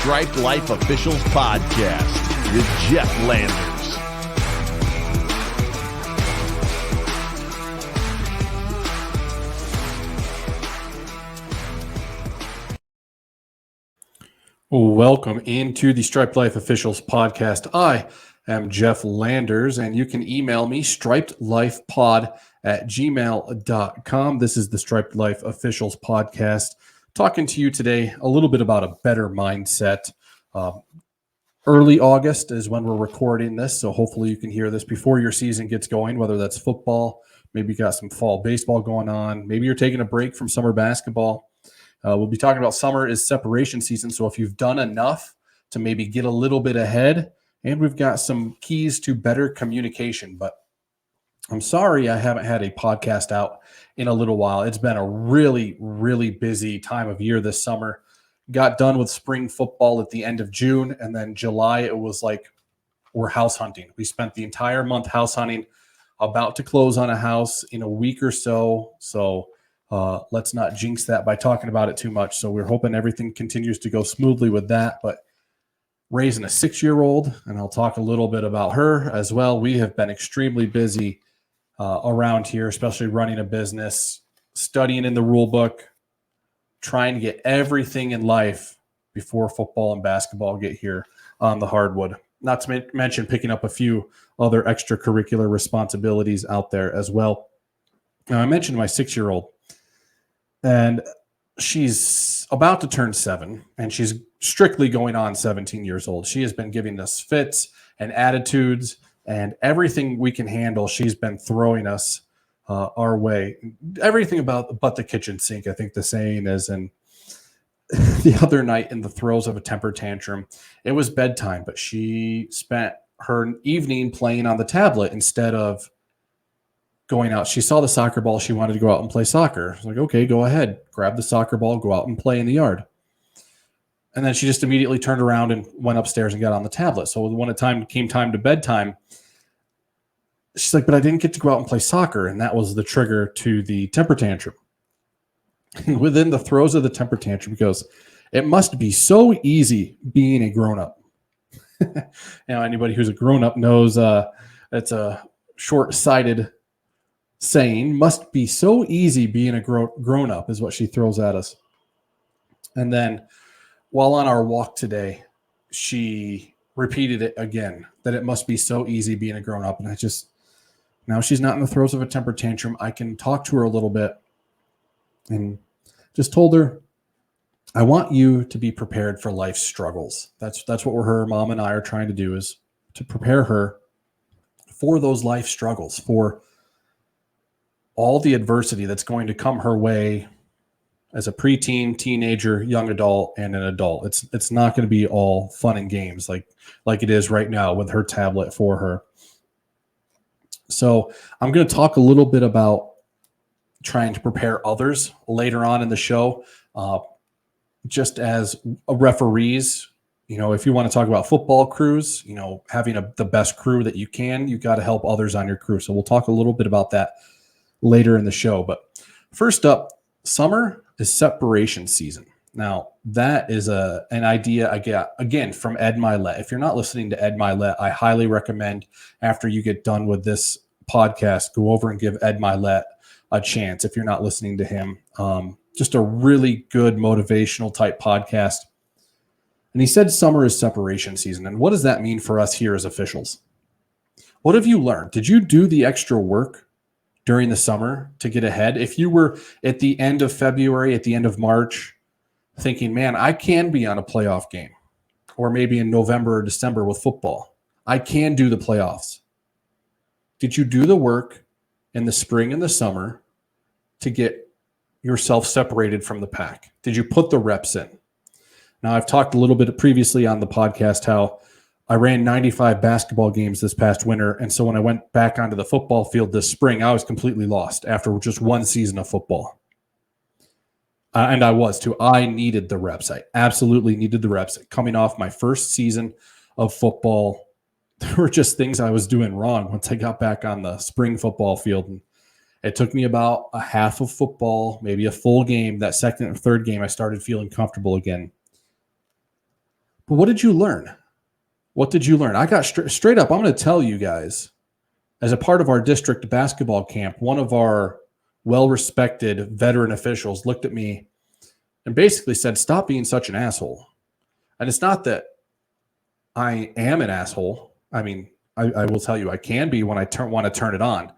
Striped Life Officials Podcast with Jeff Landers. Welcome into the Striped Life Officials Podcast. I am Jeff Landers, and you can email me, stripedlifepod@gmail.com. This is the Striped Life Officials Podcast, talking to you today a little bit about a better mindset. Early August is when we're recording this, so hopefully you can hear this before your season gets going, whether that's football, maybe you got some fall baseball going on, maybe you're taking a break from summer basketball. We'll be talking about summer is separation season, so if you've done enough to maybe get a little bit ahead, and we've got some keys to better communication. But I'm sorry I haven't had a podcast out in a little while. It's been a really, really busy time of year this summer. Got done with spring football at the end of June, and then July it was like we're house hunting. We spent the entire month house hunting, about to close on a house in a week or so. So let's not jinx that by talking about it too much. So we're hoping everything continues to go smoothly with that. But raising a 6-year-old, and I'll talk a little bit about her as well. We have been extremely busy around here, especially running a business, studying in the rule book, trying to get everything in life before football and basketball get here on the hardwood. Not to mention picking up a few other extracurricular responsibilities out there as well. Now, I mentioned my 6-year-old. And she's about to turn 7, and she's strictly going on 17 years old. She has been giving us fits and attitudes, and everything we can handle, she's been throwing us our way. Everything but the kitchen sink, I think the saying is. And the other night, in the throes of a temper tantrum, it was bedtime, but she spent her evening playing on the tablet instead of going out. She saw the soccer ball. She wanted to go out and play soccer. I was like, okay, go ahead. Grab the soccer ball, go out and play in the yard. And then she just immediately turned around and went upstairs and got on the tablet. So when came time to bedtime, she's like, but I didn't get to go out and play soccer. And that was the trigger to the temper tantrum. And within the throes of the temper tantrum, she goes, it must be so easy being a grown-up. Now, anybody who's a grown-up knows it's a short-sighted saying. Must be so easy being a grown-up is what she throws at us. And then while on our walk today, she repeated it again, that it must be so easy being a grown-up. And now she's not in the throes of a temper tantrum. I can talk to her a little bit and just told her, I want you to be prepared for life's struggles. That's what her mom and I are trying to do, is to prepare her for those life struggles, for all the adversity that's going to come her way as a preteen, teenager, young adult, and an adult. It's not going to be all fun and games like it is right now with her tablet for her. So I'm going to talk a little bit about trying to prepare others later on in the show, just as referees. If you want to talk about football crews, having the best crew that you can, you got to help others on your crew. So we'll talk a little bit about that later in the show. But first up, summer is separation season. Now, that is an idea I get, again, from Ed Milet. If you're not listening to Ed Milet, I highly recommend, after you get done with this podcast, go over and give Ed Milet a chance if you're not listening to him. Just a really good motivational type podcast. And he said summer is separation season. And what does that mean for us here as officials? What have you learned? Did you do the extra work during the summer to get ahead? If you were at the end of February, at the end of March, thinking, man, I can be on a playoff game, or maybe in November or December with football, I can do the playoffs. Did you do the work in the spring and the summer to get yourself separated from the pack? Did you put the reps in? Now, I've talked a little bit previously on the podcast how I ran 95 basketball games this past winter, and so when I went back onto the football field this spring, I was completely lost after just one season of football. And I was too. I needed the reps. I absolutely needed the reps. Coming off my first season of football, there were just things I was doing wrong once I got back on the spring football field. And it took me about a half of football, maybe a full game. That second or third game, I started feeling comfortable again. But what did you learn? What did you learn? I got straight up, I'm going to tell you guys, as a part of our district basketball camp, one of our well-respected veteran officials looked at me and basically said, stop being such an asshole. And it's not that I am an asshole. I mean, I will tell you, I can be when I want to turn it on.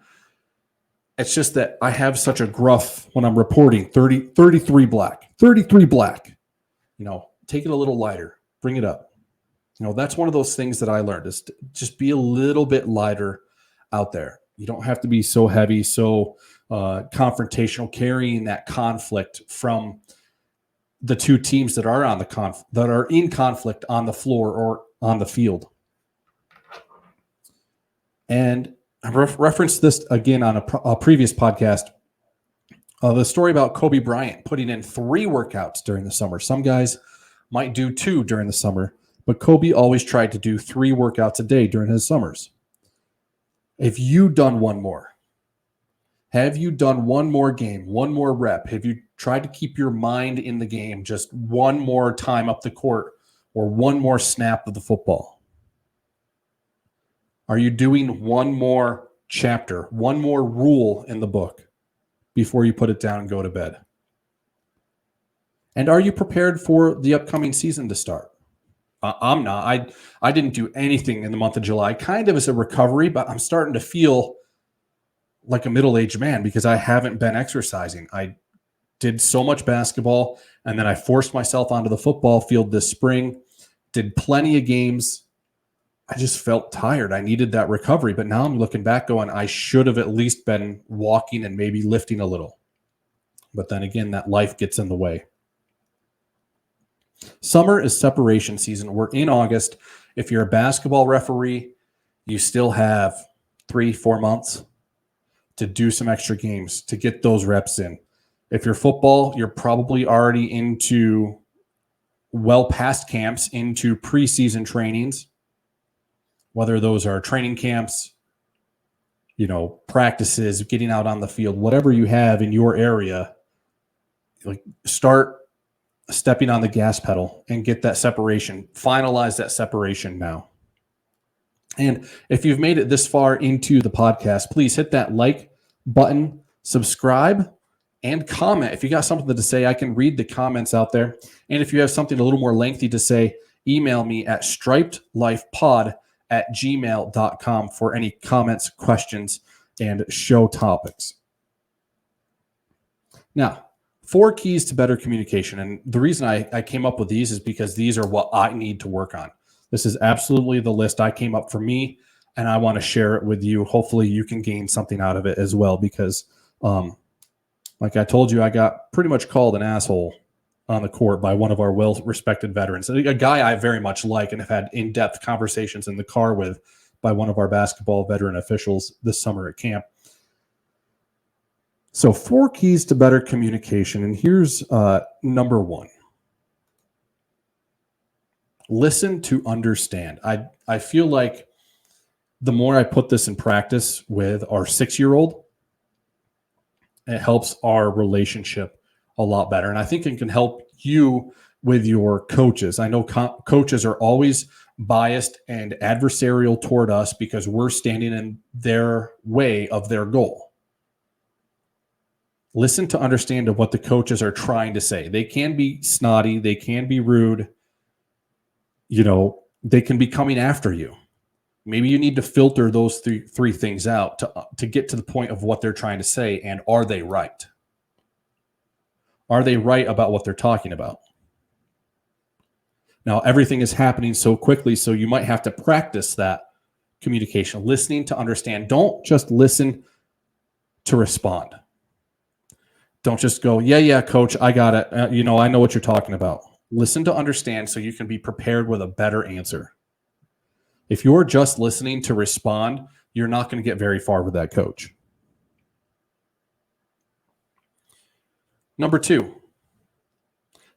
It's just that I have such a gruff when I'm reporting 33 black. Take it a little lighter. Bring it up. That's one of those things that I learned is to just be a little bit lighter out there. You don't have to be so heavy, so confrontational, carrying that conflict from the two teams that are in conflict on the floor or on the field. And I referenced this again on a previous podcast. The story about Kobe Bryant putting in 3 workouts during the summer. Some guys might do 2 during the summer, but Kobe always tried to do 3 workouts a day during his summers. Have you done one more? Have you done one more game, one more rep? Have you tried to keep your mind in the game just one more time up the court or one more snap of the football? Are you doing one more chapter, one more rule in the book before you put it down and go to bed? And are you prepared for the upcoming season to start? I'm not. I didn't do anything in the month of July, kind of as a recovery, but I'm starting to feel like a middle-aged man because I haven't been exercising. I did so much basketball, and then I forced myself onto the football field this spring, did plenty of games. I just felt tired. I needed that recovery, but now I'm looking back going, I should have at least been walking and maybe lifting a little. But then again, that life gets in the way. Summer is separation season. We're in August. If you're a basketball referee, you still have 3-4 months to do some extra games, to get those reps in. If you're football, you're probably already into well past camps, into preseason trainings, whether those are training camps, practices, getting out on the field, whatever you have in your area, start stepping on the gas pedal and get that separation, finalize that separation now. And if you've made it this far into the podcast, please hit that like button, subscribe, and comment. If you got something to say, I can read the comments out there. And if you have something a little more lengthy to say, email me at stripedlifepod@gmail.com for any comments, questions, and show topics. Now, 4 keys to better communication. And the reason I came up with these is because these are what I need to work on. This is absolutely the list I came up for me, and I want to share it with you. Hopefully you can gain something out of it as well, because like I told you, I got pretty much called an asshole on the court by one of our well-respected veterans, a guy I very much like and have had in-depth conversations in the car with, by one of our basketball veteran officials this summer at camp. So 4 keys to better communication. And here's number 1. Listen to understand. I feel like the more I put this in practice with our 6-year-old, it helps our relationship a lot better. And I think it can help you with your coaches. I know coaches are always biased and adversarial toward us because we're standing in their way of their goal. Listen to understand of what the coaches are trying to say. They can be snotty. They can be rude. They can be coming after you. Maybe you need to filter those three things out to get to the point of what they're trying to say. And are they right? Are they right about what they're talking about? Now, everything is happening so quickly, so you might have to practice that communication, listening to understand. Don't just listen to respond. Don't just go, yeah, coach, I got it. I know what you're talking about. Listen to understand so you can be prepared with a better answer. If you're just listening to respond, you're not going to get very far with that coach. Number 2,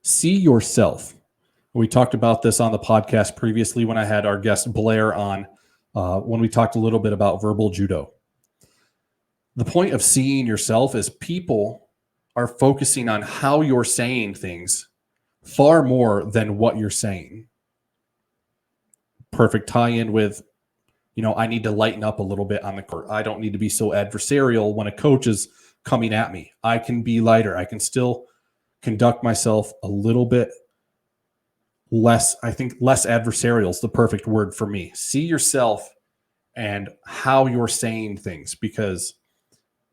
see yourself. We talked about this on the podcast previously when I had our guest Blair on, when we talked a little bit about verbal judo. The point of seeing yourself is people are focusing on how you're saying things far more than what you're saying. perfect tie-in with, I need to lighten up a little bit on the court. I don't need to be so adversarial when a coach is coming at me. I can be lighter. I can still conduct myself a little bit less. I think less adversarial is the perfect word for me. See yourself and how you're saying things, because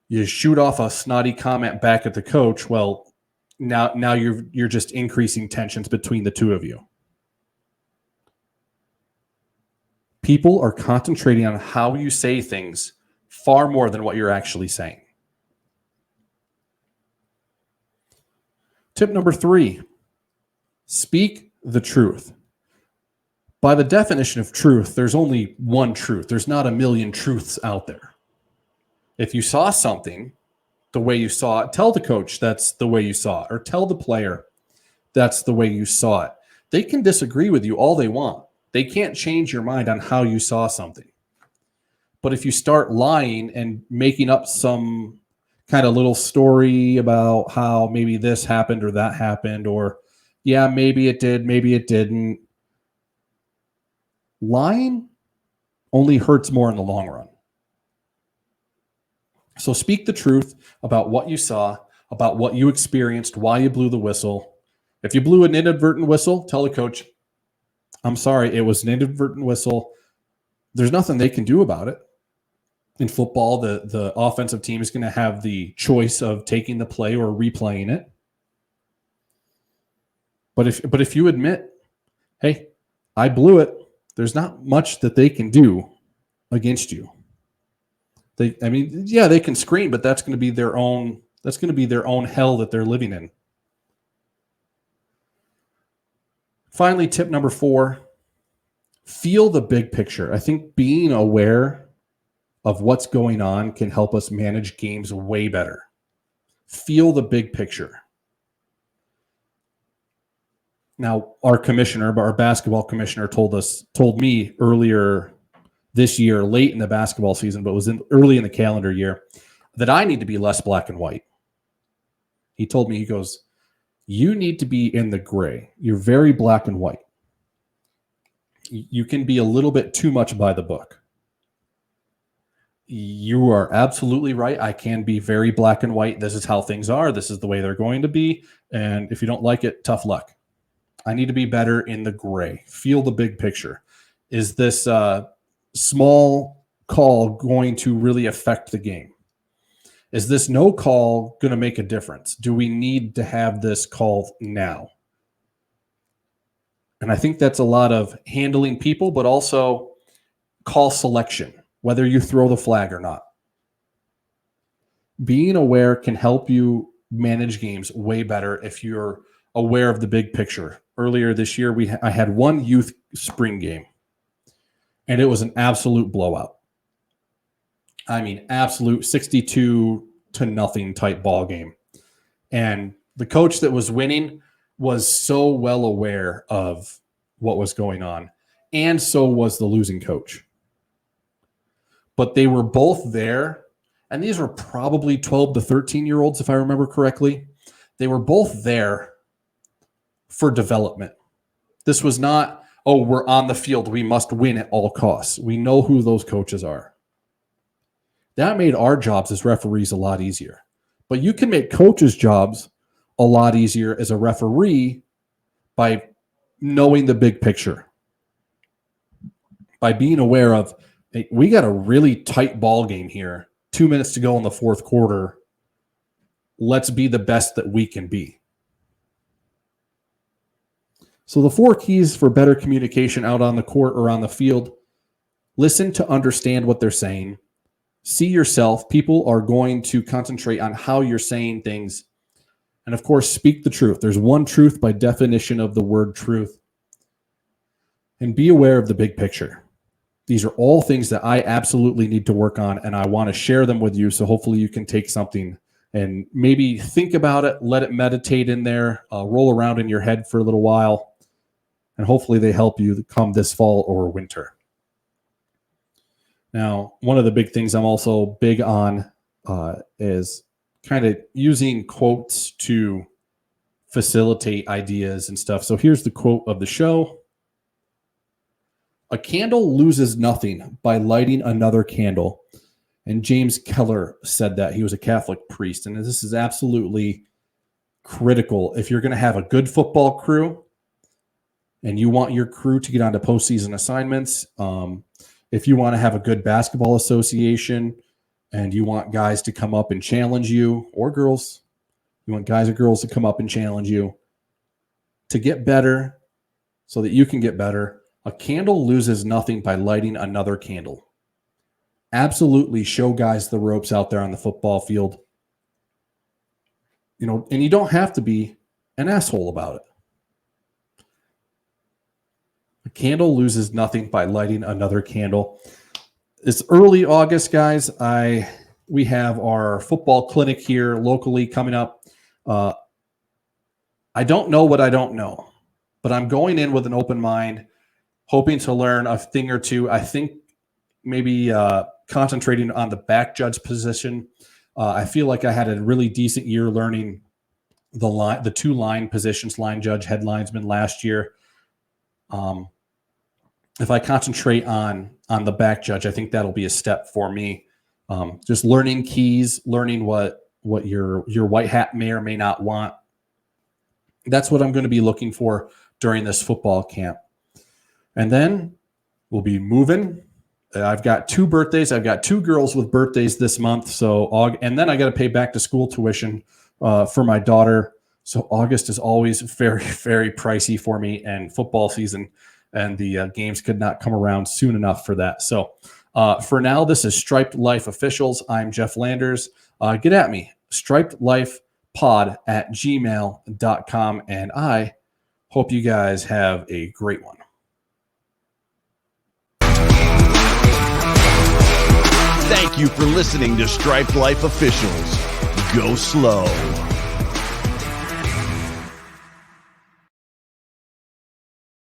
you shoot off a snotty comment back at the coach. Well, now you're just increasing tensions between the two of you. People are concentrating on how you say things far more than what you're actually saying. Tip number 3, speak the truth. By the definition of truth, there's only one truth. There's not a million truths out there. If you saw something the way you saw it, tell the coach that's the way you saw it, or tell the player that's the way you saw it. They can disagree with you all they want. They can't change your mind on how you saw something. But if you start lying and making up some kind of little story about how maybe this happened or that happened, or yeah, maybe it did, maybe it didn't, lying only hurts more in the long run. So speak the truth about what you saw, about what you experienced, why you blew the whistle. If you blew an inadvertent whistle, tell the coach, I'm sorry, it was an inadvertent whistle. There's nothing they can do about it. In football, the offensive team is going to have the choice of taking the play or replaying it. But if you admit, hey, I blew it, there's not much that they can do against you. They can scream, but that's going to be their own. That's going to be their own hell that they're living in. Finally, tip number 4, feel the big picture. I think being aware of what's going on can help us manage games way better. Feel the big picture. Now, our basketball commissioner told me earlier this year, late in the basketball season, but was early in the calendar year, that I need to be less black and white. He told me, he goes, you need to be in the gray. You're very black and white. You can be a little bit too much by the book. You are absolutely right. I can be very black and white. This is how things are. This is the way they're going to be. And if you don't like it, tough luck. I need to be better in the gray. Feel the big picture. Is this small call going to really affect the game? Is this no call going to make a difference? Do we need to have this call now? And I think that's a lot of handling people, but also call selection, whether you throw the flag or not. Being aware can help you manage games way better if you're aware of the big picture. Earlier this year, I had one youth spring game, and it was an absolute blowout. I mean, absolute 62-0 type ball game. And the coach that was winning was so well aware of what was going on, and so was the losing coach. But they were both there, and these were probably 12 to 13-year-olds, if I remember correctly. They were both there for development. This was not, oh, we're on the field, we must win at all costs. We know who those coaches are. That made our jobs as referees a lot easier. But you can make coaches' jobs a lot easier as a referee by knowing the big picture. By being aware of, hey, we got a really tight ball game here. 2 minutes to go in the fourth quarter. Let's be the best that we can be. So the 4 keys for better communication out on the court or on the field: listen to understand what they're saying. See yourself. People are going to concentrate on how you're saying things. And of course, speak the truth. There's one truth by definition of the word truth. And be aware of the big picture. These are all things that I absolutely need to work on, and I want to share them with you. So hopefully you can take something and maybe think about it, let it meditate in there, roll around in your head for a little while, and hopefully they help you come this fall or winter. Now, one of the big things I'm also big on is kind of using quotes to facilitate ideas and stuff. So here's the quote of the show. A candle loses nothing by lighting another candle. And James Keller said that. He was a Catholic priest. And this is absolutely critical. If you're going to have a good football crew and you want your crew to get onto postseason assignments, if you want to have a good basketball association and you want guys to come up and challenge you, or girls, you want guys or girls to come up and challenge you to get better so that you can get better, a candle loses nothing by lighting another candle. Absolutely show guys the ropes out there on the football field. And you don't have to be an asshole about it. A candle loses nothing by lighting another candle. It's early August, guys. We have our football clinic here locally coming up. I don't know what I don't know, but I'm going in with an open mind, hoping to learn a thing or two. I think maybe concentrating on the back judge position. I feel like I had a really decent year learning the two line positions, line judge, head linesman last year. If I concentrate on the back judge, I think that'll be a step for me. Just learning keys, learning what your white hat may or may not want. That's what I'm going to be looking for during this football camp. And then we'll be moving. I've got 2 birthdays. I've got 2 girls with birthdays this month. And then I got to pay back to school tuition for my daughter. So August is always very, very pricey for me, and football season and the games could not come around soon enough for that. So for now, this is Striped Life Officials. I'm Jeff Landers. Get at me, stripedlifepod@gmail.com. And I hope you guys have a great one. Thank you for listening to Striped Life Officials. Go slow.